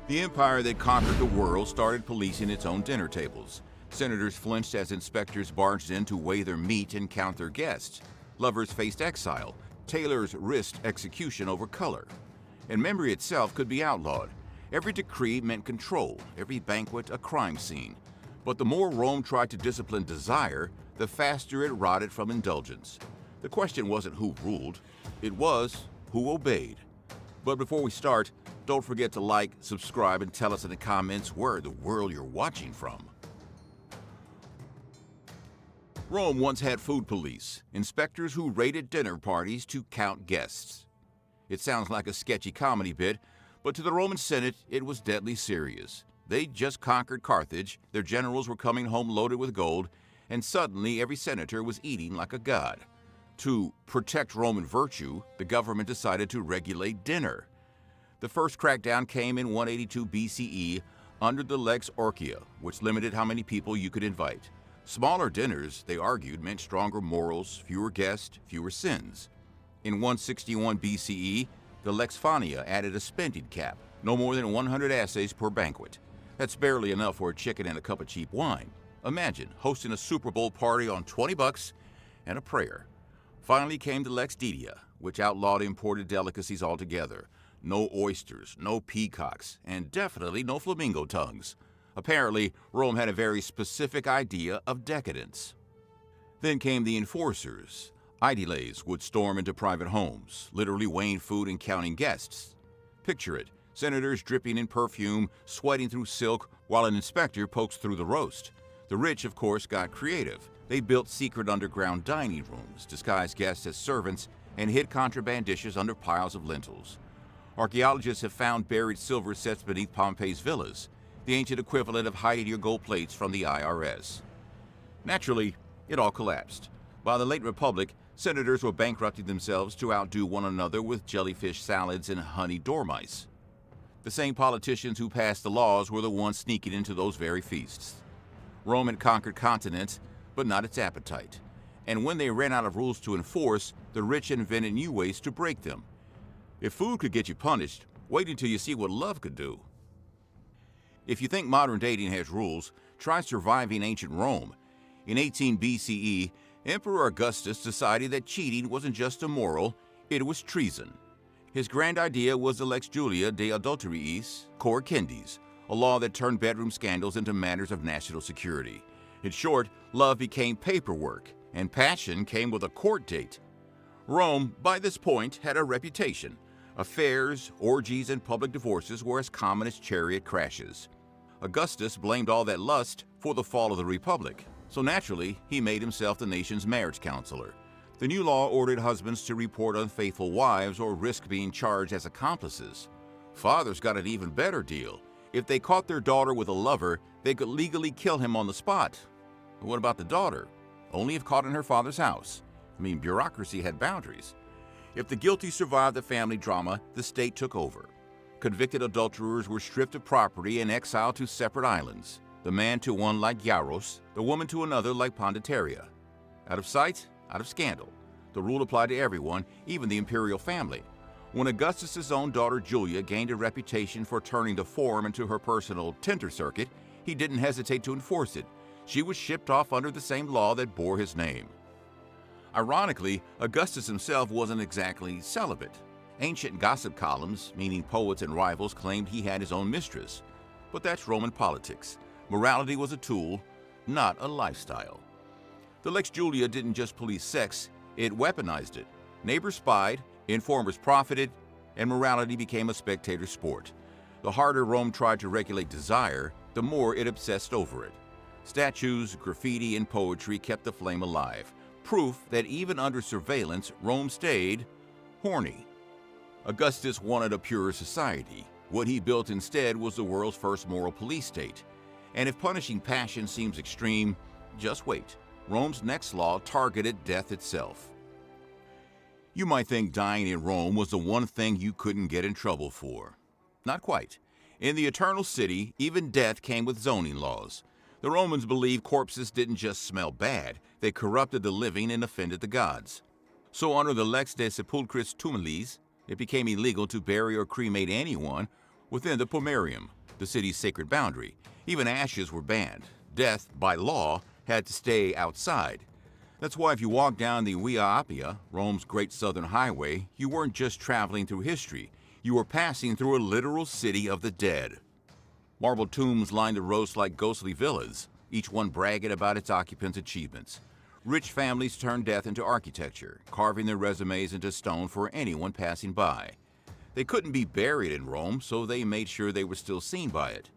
The empire that conquered the world started policing its own dinner tables. Senators flinched as inspectors barged in to weigh their meat and count their guests. Lovers faced exile. Tailors risked execution over color. And memory itself could be outlawed. Every decree meant control, every banquet a crime scene. But the more Rome tried to discipline desire, the faster it rotted from indulgence. The question wasn't who ruled, it was who obeyed. But before we start, don't forget to like, subscribe, and tell us in the comments where in the world you're watching from. Rome once had food police, inspectors who raided dinner parties to count guests. It sounds like a sketchy comedy bit, but to the Roman Senate, it was deadly serious. They'd just conquered Carthage, their generals were coming home loaded with gold, and suddenly every senator was eating like a god. To protect Roman virtue, the government decided to regulate dinner. The first crackdown came in 182 BCE under the Lex Orcia, which limited how many people you could invite. Smaller dinners, they argued, meant stronger morals, fewer guests, fewer sins. In 161 BCE, the Lex Fania added a spending cap, no more than 100 asses per banquet. That's barely enough for a chicken and a cup of cheap wine. Imagine hosting a Super Bowl party on $20 and a prayer. Finally came the Lex Didia, which outlawed imported delicacies altogether. No oysters, no peacocks, and definitely no flamingo tongues. Apparently, Rome had a very specific idea of decadence. Then came the enforcers. Aediles would storm into private homes, literally weighing food and counting guests. Picture it, senators dripping in perfume, sweating through silk, while an inspector pokes through the roast. The rich, of course, got creative. They built secret underground dining rooms, disguised guests as servants, and hid contraband dishes under piles of lentils. Archaeologists have found buried silver sets beneath Pompey's villas, the ancient equivalent of hiding your gold plates from the IRS. Naturally, it all collapsed. By the late Republic, senators were bankrupting themselves to outdo one another with jellyfish salads and honey dormice. The same politicians who passed the laws were the ones sneaking into those very feasts. Rome had conquered continents, but not its appetite. And when they ran out of rules to enforce, the rich invented new ways to break them. If food could get you punished, wait until you see what love could do. If you think modern dating has rules, try surviving ancient Rome. In 18 BCE, Emperor Augustus decided that cheating wasn't just immoral, it was treason. His grand idea was the Lex Julia de Adulteriis Cor Kendis, a law that turned bedroom scandals into matters of national security. In short, love became paperwork, and passion came with a court date. Rome, by this point, had a reputation. Affairs, orgies, and public divorces were as common as chariot crashes. Augustus blamed all that lust for the fall of the Republic, so naturally, he made himself the nation's marriage counselor. The new law ordered husbands to report unfaithful wives or risk being charged as accomplices. Fathers got an even better deal. If they caught their daughter with a lover, they could legally kill him on the spot. But what about the daughter? Only if caught in her father's house. Bureaucracy had boundaries. If the guilty survived the family drama, the state took over. Convicted adulterers were stripped of property and exiled to separate islands. The man to one like Yaros, the woman to another like Pondicherry. Out of sight, out of scandal. The rule applied to everyone, even the imperial family. When Augustus's own daughter Julia gained a reputation for turning the forum into her personal tender circuit, he didn't hesitate to enforce it. She was shipped off under the same law that bore his name. Ironically, Augustus himself wasn't exactly celibate. Ancient gossip columns, meaning poets and rivals, claimed he had his own mistress. But that's Roman politics. Morality was a tool, not a lifestyle. The Lex Julia didn't just police sex, it weaponized it. Neighbors spied, informers profited, and morality became a spectator sport. The harder Rome tried to regulate desire, the more it obsessed over it. Statues, graffiti, and poetry kept the flame alive. Proof that even under surveillance, Rome stayed horny. Augustus wanted a purer society. What he built instead was the world's first moral police state. And if punishing passion seems extreme, just wait. Rome's next law targeted death itself. You might think dying in Rome was the one thing you couldn't get in trouble for. Not quite. In the Eternal City, even death came with zoning laws. The Romans believed corpses didn't just smell bad, they corrupted the living and offended the gods. So under the Lex de Sepulchris Tumilis, it became illegal to bury or cremate anyone Within the pomerium, the city's sacred boundary, even ashes were banned. Death, by law, had to stay outside. That's why if you walked down the Via Appia, Rome's great southern highway, you weren't just traveling through history, you were passing through a literal city of the dead. Marble tombs lined the roads like ghostly villas, each one bragging about its occupants' achievements. Rich families turned death into architecture, carving their resumes into stone for anyone passing by. They couldn't be buried in Rome, so they made sure they were still seen by it.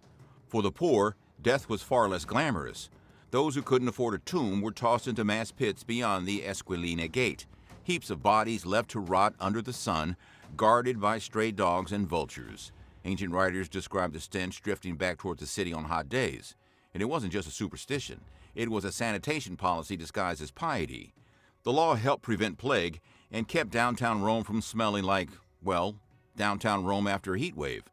For the poor, death was far less glamorous. Those who couldn't afford a tomb were tossed into mass pits beyond the Esquiline Gate, heaps of bodies left to rot under the sun, guarded by stray dogs and vultures. Ancient writers described the stench drifting back toward the city on hot days. And it wasn't just a superstition. It was a sanitation policy disguised as piety. The law helped prevent plague and kept downtown Rome from smelling like, well, downtown Rome after a heat wave.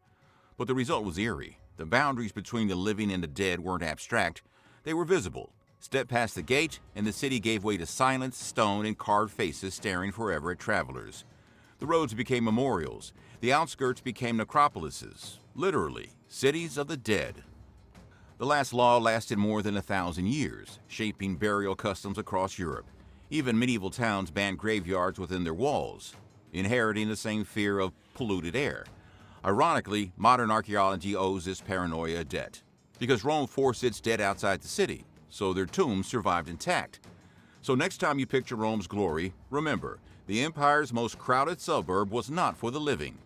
But the result was eerie. The boundaries between the living and the dead weren't abstract. They were visible. Step past the gate, and the city gave way to silence, stone, and carved faces staring forever at travelers. The roads became memorials. The outskirts became necropolises. Literally, cities of the dead. The last law lasted more than 1,000 years, shaping burial customs across Europe. Even medieval towns banned graveyards within their walls, inheriting the same fear of polluted air. Ironically, modern archaeology owes this paranoia a debt, because Rome forced its dead outside the city, so their tombs survived intact. So next time you picture Rome's glory, remember, the empire's most crowded suburb was not for the living.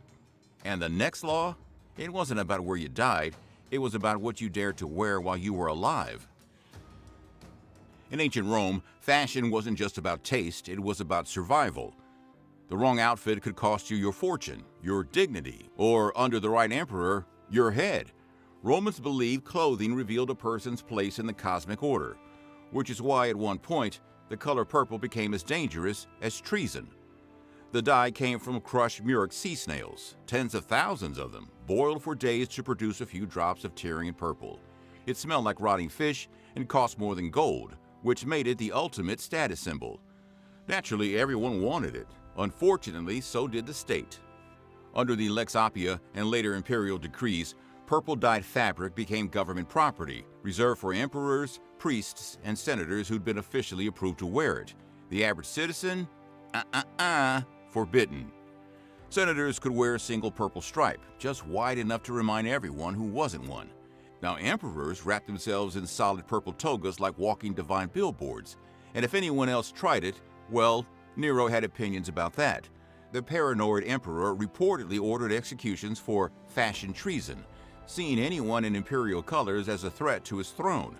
And the next law? It wasn't about where you died, it was about what you dared to wear while you were alive. In ancient Rome, fashion wasn't just about taste, it was about survival. The wrong outfit could cost you your fortune, your dignity, or under the right emperor, your head. Romans believed clothing revealed a person's place in the cosmic order, which is why at one point, the color purple became as dangerous as treason. The dye came from crushed murex sea snails, tens of thousands of them, boiled for days to produce a few drops of Tyrian purple. It smelled like rotting fish and cost more than gold, which made it the ultimate status symbol. Naturally, everyone wanted it. Unfortunately, so did the state. Under the Lex Appia and later imperial decrees, purple-dyed fabric became government property, reserved for emperors, priests, and senators who'd been officially approved to wear it. The average citizen? Forbidden. Senators could wear a single purple stripe, just wide enough to remind everyone who wasn't one. Now emperors wrapped themselves in solid purple togas like walking divine billboards, and if anyone else tried it, well, Nero had opinions about that. The paranoid emperor reportedly ordered executions for fashion treason, seeing anyone in imperial colors as a threat to his throne.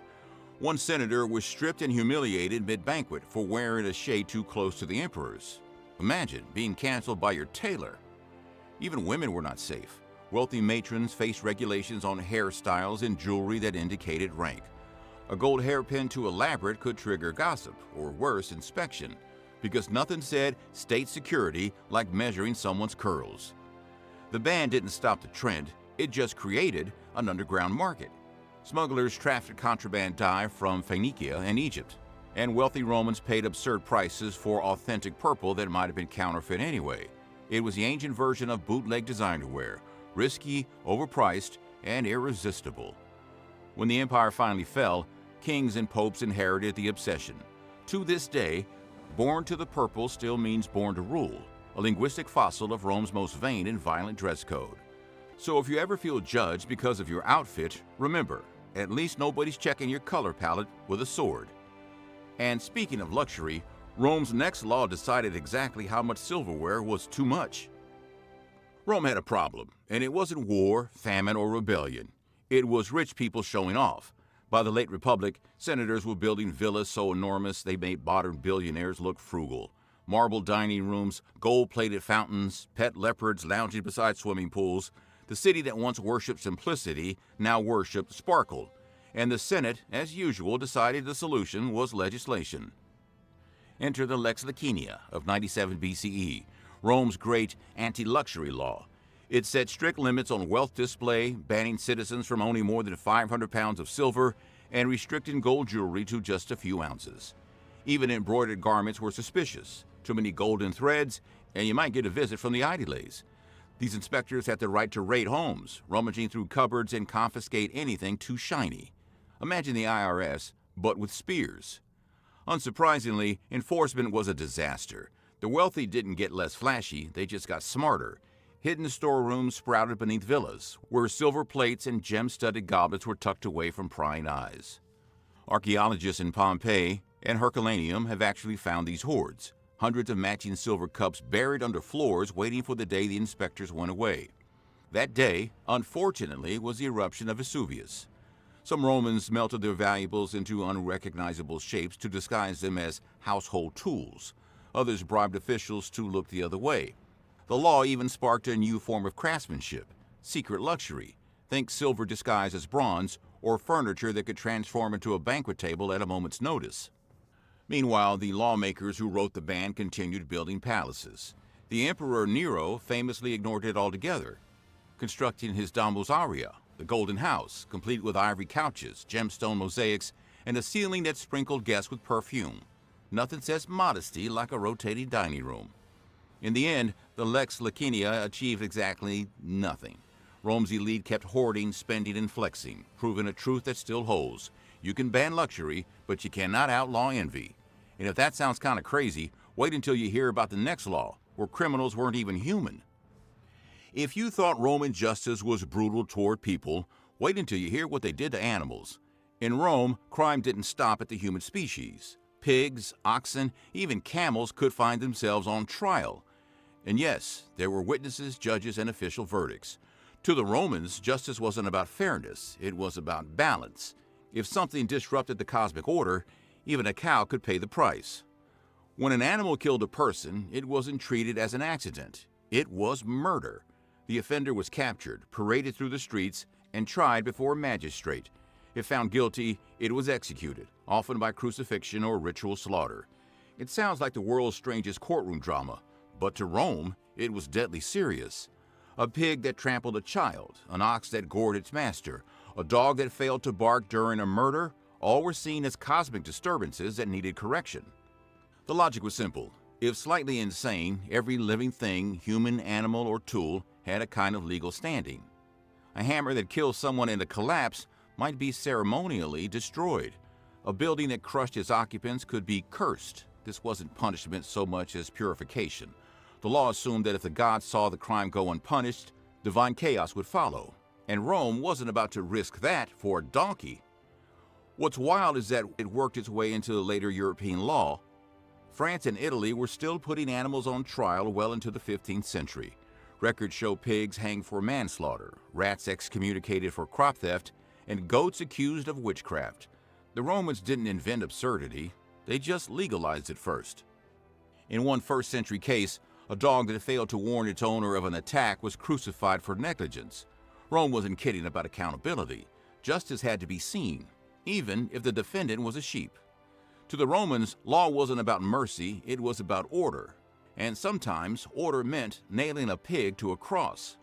One senator was stripped and humiliated mid-banquet for wearing a shade too close to the emperor's. Imagine being canceled by your tailor. Even women were not safe. Wealthy matrons faced regulations on hairstyles and jewelry that indicated rank. A gold hairpin too elaborate could trigger gossip, or worse, inspection, because nothing said state security like measuring someone's curls. The ban didn't stop the trend, it just created an underground market. Smugglers trafficked contraband dye from Phoenicia and Egypt, and wealthy Romans paid absurd prices for authentic purple that might have been counterfeit anyway. It was the ancient version of bootleg designer wear, risky, overpriced, and irresistible. When the empire finally fell, kings and popes inherited the obsession. To this day, born to the purple still means born to rule, a linguistic fossil of Rome's most vain and violent dress code. So if you ever feel judged because of your outfit, remember, at least nobody's checking your color palette with a sword. And speaking of luxury, Rome's next law decided exactly how much silverware was too much. Rome had a problem, and it wasn't war, famine, or rebellion. It was rich people showing off. By the late Republic, senators were building villas so enormous they made modern billionaires look frugal. Marble dining rooms, gold-plated fountains, pet leopards lounging beside swimming pools. The city that once worshipped simplicity now worshipped sparkle. And the Senate, as usual, decided the solution was legislation. Enter the Lex Lacinia of 97 BCE, Rome's great anti-luxury law. It set strict limits on wealth display, banning citizens from owning more than 500 pounds of silver, and restricting gold jewelry to just a few ounces. Even embroidered garments were suspicious. Too many golden threads, and you might get a visit from the idoles. These inspectors had the right to raid homes, rummaging through cupboards and confiscate anything too shiny. Imagine the IRS, but with spears. Unsurprisingly, enforcement was a disaster. The wealthy didn't get less flashy, they just got smarter. Hidden storerooms sprouted beneath villas, where silver plates and gem-studded goblets were tucked away from prying eyes. Archaeologists in Pompeii and Herculaneum have actually found these hoards, hundreds of matching silver cups buried under floors waiting for the day the inspectors went away. That day, unfortunately, was the eruption of Vesuvius. Some Romans melted their valuables into unrecognizable shapes to disguise them as household tools. Others bribed officials to look the other way. The law even sparked a new form of craftsmanship, secret luxury. Think silver disguised as bronze, or furniture that could transform into a banquet table at a moment's notice. Meanwhile, the lawmakers who wrote the ban continued building palaces. The Emperor Nero famously ignored it altogether, constructing his Domus Aurea, the Golden House, complete with ivory couches, gemstone mosaics, and a ceiling that sprinkled guests with perfume. Nothing says modesty like a rotating dining room. In the end, the Lex Lacinia achieved exactly nothing. Rome's elite kept hoarding, spending, and flexing, proving a truth that still holds. You can ban luxury, but you cannot outlaw envy. And if that sounds kind of crazy, wait until you hear about the next law, where criminals weren't even human. If you thought Roman justice was brutal toward people, wait until you hear what they did to animals. In Rome, crime didn't stop at the human species. Pigs, oxen, even camels could find themselves on trial. And yes, there were witnesses, judges, and official verdicts. To the Romans, justice wasn't about fairness, it was about balance. If something disrupted the cosmic order, even a cow could pay the price. When an animal killed a person, it wasn't treated as an accident. It was murder. The offender was captured, paraded through the streets, and tried before a magistrate. If found guilty, it was executed, often by crucifixion or ritual slaughter. It sounds like the world's strangest courtroom drama, but to Rome, it was deadly serious. A pig that trampled a child, an ox that gored its master, a dog that failed to bark during a murder, all were seen as cosmic disturbances that needed correction. The logic was simple. If slightly insane, every living thing, human, animal, or tool, had a kind of legal standing. A hammer that kills someone in a collapse might be ceremonially destroyed. A building that crushed its occupants could be cursed. This wasn't punishment so much as purification. The law assumed that if the gods saw the crime go unpunished, divine chaos would follow. And Rome wasn't about to risk that for a donkey. What's wild is that it worked its way into later European law. France and Italy were still putting animals on trial well into the 15th century. Records show pigs hanged for manslaughter, rats excommunicated for crop theft, and goats accused of witchcraft. The Romans didn't invent absurdity, they just legalized it first. In one first-century case, a dog that failed to warn its owner of an attack was crucified for negligence. Rome wasn't kidding about accountability. Justice had to be seen, even if the defendant was a sheep. To the Romans, law wasn't about mercy, it was about order. And sometimes, order meant nailing a pig to a cross.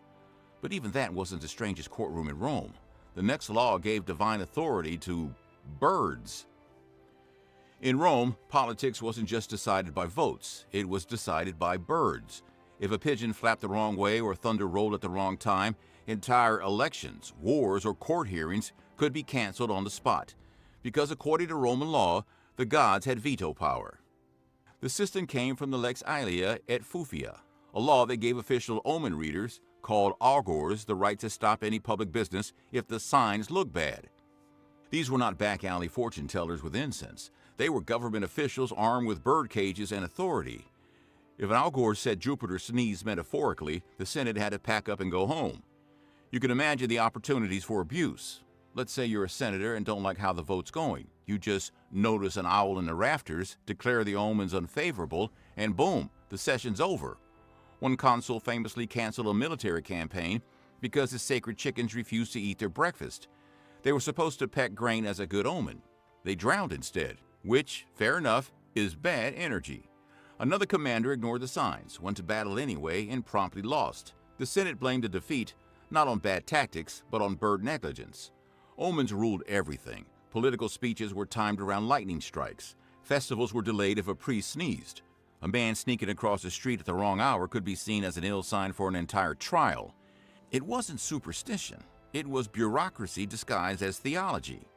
But even that wasn't the strangest courtroom in Rome. The next law gave divine authority to birds. In Rome, politics wasn't just decided by votes, it was decided by birds. If a pigeon flapped the wrong way or thunder rolled at the wrong time, entire elections, wars, or court hearings could be canceled on the spot. Because according to Roman law, the gods had veto power. The system came from the Lex Aelia et Fufia, a law that gave official omen readers, called augurs, the right to stop any public business if the signs looked bad. These were not back-alley fortune tellers with incense. They were government officials armed with bird cages and authority. If an augur said Jupiter sneezed metaphorically, the Senate had to pack up and go home. You can imagine the opportunities for abuse. Let's say you're a senator and don't like how the vote's going. You just notice an owl in the rafters, declare the omens unfavorable, and boom, the session's over. One consul famously canceled a military campaign because his sacred chickens refused to eat their breakfast. They were supposed to peck grain as a good omen. They drowned instead, which, fair enough, is bad energy. Another commander ignored the signs, went to battle anyway, and promptly lost. The Senate blamed the defeat, not on bad tactics, but on bird negligence. Omens ruled everything. Political speeches were timed around lightning strikes. Festivals were delayed if a priest sneezed. A man sneaking across the street at the wrong hour could be seen as an ill sign for an entire trial. It wasn't superstition. It was bureaucracy disguised as theology.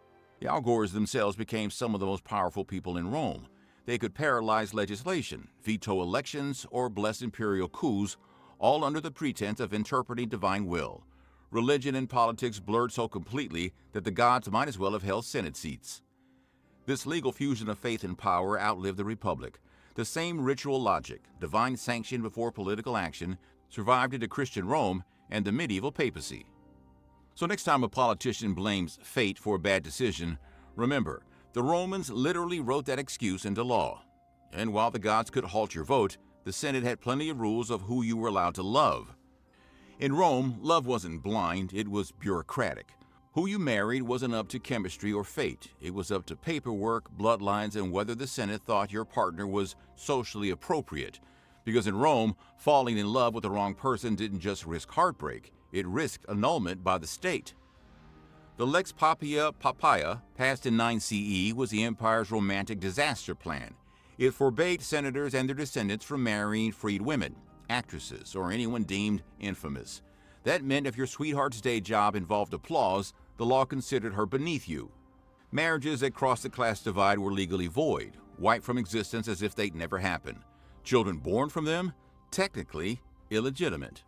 The Algors themselves became some of the most powerful people in Rome. They could paralyze legislation, veto elections, or bless imperial coups, all under the pretense of interpreting divine will. Religion and politics blurred so completely that the gods might as well have held Senate seats. This legal fusion of faith and power outlived the Republic. The same ritual logic, divine sanction before political action, survived into Christian Rome and the medieval papacy. So next time a politician blames fate for a bad decision, remember, the Romans literally wrote that excuse into law. And while the gods could halt your vote, the Senate had plenty of rules of who you were allowed to love. In Rome, love wasn't blind, it was bureaucratic. Who you married wasn't up to chemistry or fate. It was up to paperwork, bloodlines, and whether the Senate thought your partner was socially appropriate. Because in Rome, falling in love with the wrong person didn't just risk heartbreak, it risked annulment by the state. The Lex Papia, passed in 9 CE, was the empire's romantic disaster plan. It forbade senators and their descendants from marrying freed women, actresses, or anyone deemed infamous. That meant if your sweetheart's day job involved applause, the law considered her beneath you. Marriages that crossed the class divide were legally void, wiped from existence as if they'd never happened. Children born from them? Technically illegitimate.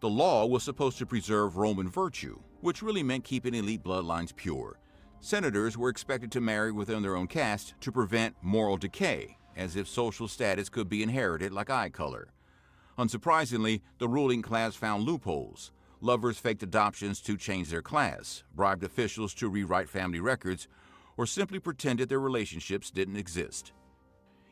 The law was supposed to preserve Roman virtue, which really meant keeping elite bloodlines pure. Senators were expected to marry within their own caste to prevent moral decay, as if social status could be inherited like eye color. Unsurprisingly, the ruling class found loopholes. Lovers faked adoptions to change their class, bribed officials to rewrite family records, or simply pretended their relationships didn't exist.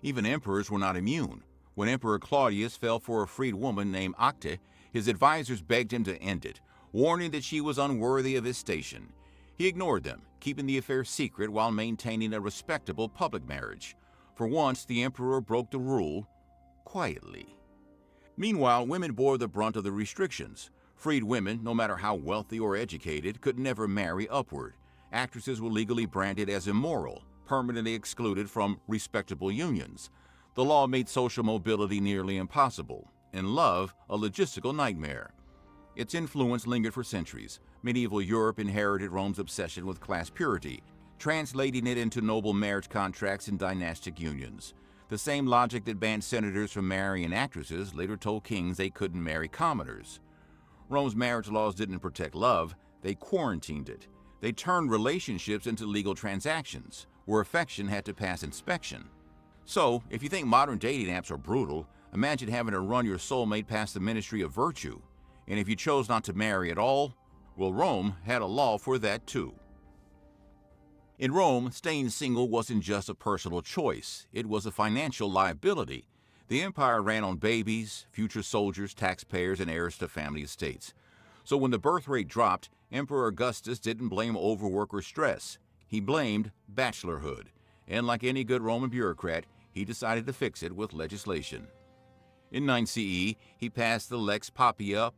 Even emperors were not immune. When Emperor Claudius fell for a freed woman named Acte, his advisors begged him to end it, warning that she was unworthy of his station. He ignored them, keeping the affair secret while maintaining a respectable public marriage. For once, the emperor broke the rule quietly. Meanwhile, women bore the brunt of the restrictions. Freed women, no matter how wealthy or educated, could never marry upward. Actresses were legally branded as immoral, permanently excluded from respectable unions. The law made social mobility nearly impossible, and love a logistical nightmare. Its influence lingered for centuries. Medieval Europe inherited Rome's obsession with class purity, translating it into noble marriage contracts and dynastic unions. The same logic that banned senators from marrying actresses later told kings they couldn't marry commoners. Rome's marriage laws didn't protect love, they quarantined it. They turned relationships into legal transactions, where affection had to pass inspection. So, if you think modern dating apps are brutal, imagine having to run your soulmate past the ministry of virtue. And if you chose not to marry at all, well, Rome had a law for that too. In Rome, staying single wasn't just a personal choice, it was a financial liability. The empire ran on babies, future soldiers, taxpayers, and heirs to family estates. So when the birth rate dropped, Emperor Augustus didn't blame overwork or stress. He blamed bachelorhood. And like any good Roman bureaucrat, he decided to fix it with legislation. In 9 CE, he passed the Lex Papia,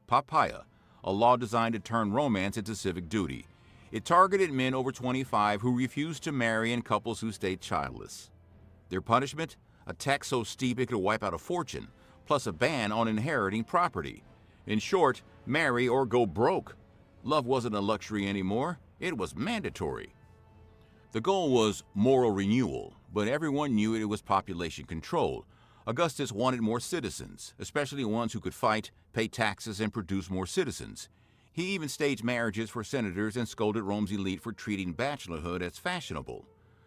a law designed to turn romance into civic duty. It targeted men over 25 who refused to marry and couples who stayed childless. Their punishment? A tax so steep it could wipe out a fortune, plus a ban on inheriting property. In short, marry or go broke. Love wasn't a luxury anymore, it was mandatory. The goal was moral renewal, but everyone knew it was population control. Augustus wanted more citizens, especially ones who could fight, pay taxes, and produce more citizens. He even staged marriages for senators and scolded Rome's elite for treating bachelorhood as fashionable.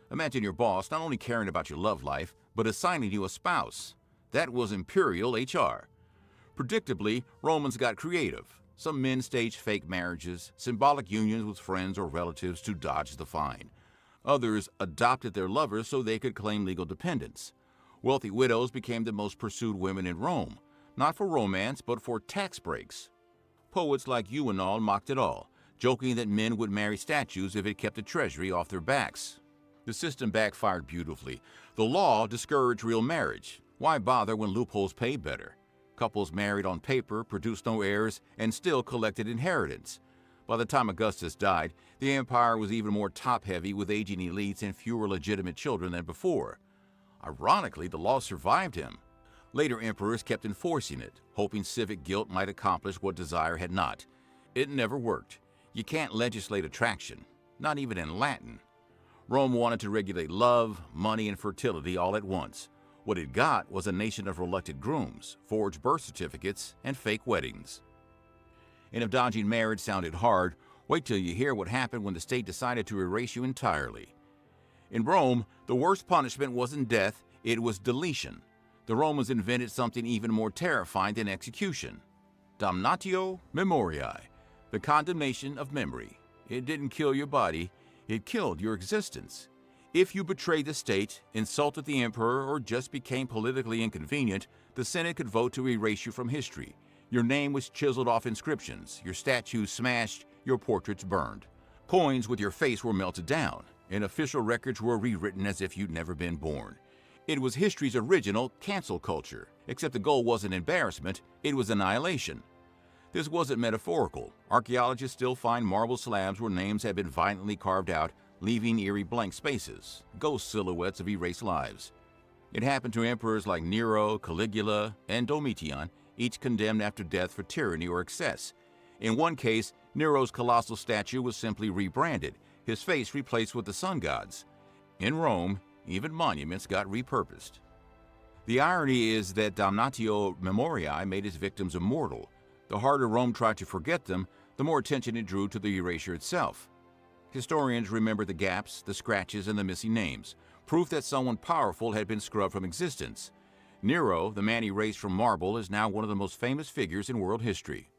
Imagine your boss not only caring about your love life, but assigning you a spouse. That was imperial HR. Predictably, Romans got creative. Some men staged fake marriages, symbolic unions with friends or relatives to dodge the fine. Others adopted their lovers so they could claim legal dependence. Wealthy widows became the most pursued women in Rome, not for romance, but for tax breaks. Poets like you and all mocked it all, joking that men would marry statues if it kept the treasury off their backs. The system backfired beautifully. The law discouraged real marriage. Why bother when loopholes paid better? Couples married on paper, produced no heirs, and still collected inheritance. By the time Augustus died, the empire was even more top-heavy with aging elites and fewer legitimate children than before. Ironically, the law survived him. Later emperors kept enforcing it, hoping civic guilt might accomplish what desire had not. It never worked. You can't legislate attraction, not even in Latin. Rome wanted to regulate love, money, and fertility all at once. What it got was a nation of reluctant grooms, forged birth certificates, and fake weddings. And if dodging marriage sounded hard, wait till you hear what happened when the state decided to erase you entirely. In Rome, the worst punishment wasn't death, it was deletion. The Romans invented something even more terrifying than execution: damnatio memoriae, the condemnation of memory. It didn't kill your body, it killed your existence. If you betrayed the state, insulted the emperor, or just became politically inconvenient, the Senate could vote to erase you from history. Your name was chiseled off inscriptions, your statues smashed, your portraits burned. Coins with your face were melted down, and official records were rewritten as if you'd never been born. It was history's original cancel culture, except the goal wasn't embarrassment, it was annihilation. This wasn't metaphorical. Archaeologists still find marble slabs where names had been violently carved out, leaving eerie blank spaces, ghost silhouettes of erased lives. It happened to emperors like Nero, Caligula, and Domitian, each condemned after death for tyranny or excess. In one case, Nero's colossal statue was simply rebranded, his face replaced with the sun gods. In Rome, even monuments got repurposed. The irony is that damnatio memoriae made its victims immortal. The harder Rome tried to forget them, the more attention it drew to the erasure itself. Historians remember the gaps, the scratches, and the missing names, proof that someone powerful had been scrubbed from existence. Nero, the man erased from marble, is now one of the most famous figures in world history.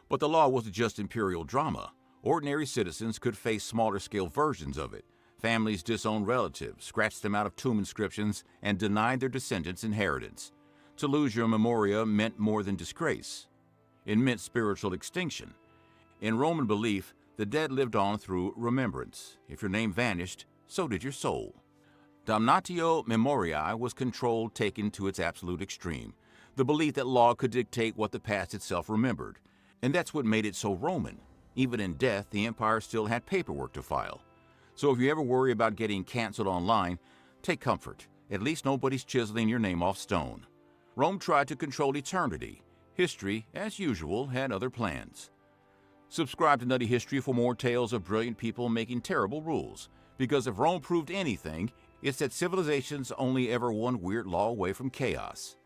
But the law wasn't just imperial drama. Ordinary citizens could face smaller-scale versions of it. Families disowned relatives, scratched them out of tomb inscriptions, and denied their descendants inheritance. To lose your memoria meant more than disgrace. It meant spiritual extinction. In Roman belief, the dead lived on through remembrance. If your name vanished, so did your soul. Damnatio memoriae was control taken to its absolute extreme, the belief that law could dictate what the past itself remembered. And that's what made it so Roman. Even in death, the empire still had paperwork to file. So if you ever worry about getting canceled online, take comfort. At least nobody's chiseling your name off stone. Rome tried to control eternity. History, as usual, had other plans. Subscribe to Nutty History for more tales of brilliant people making terrible rules. Because if Rome proved anything, it's that civilization's only ever one weird law away from chaos.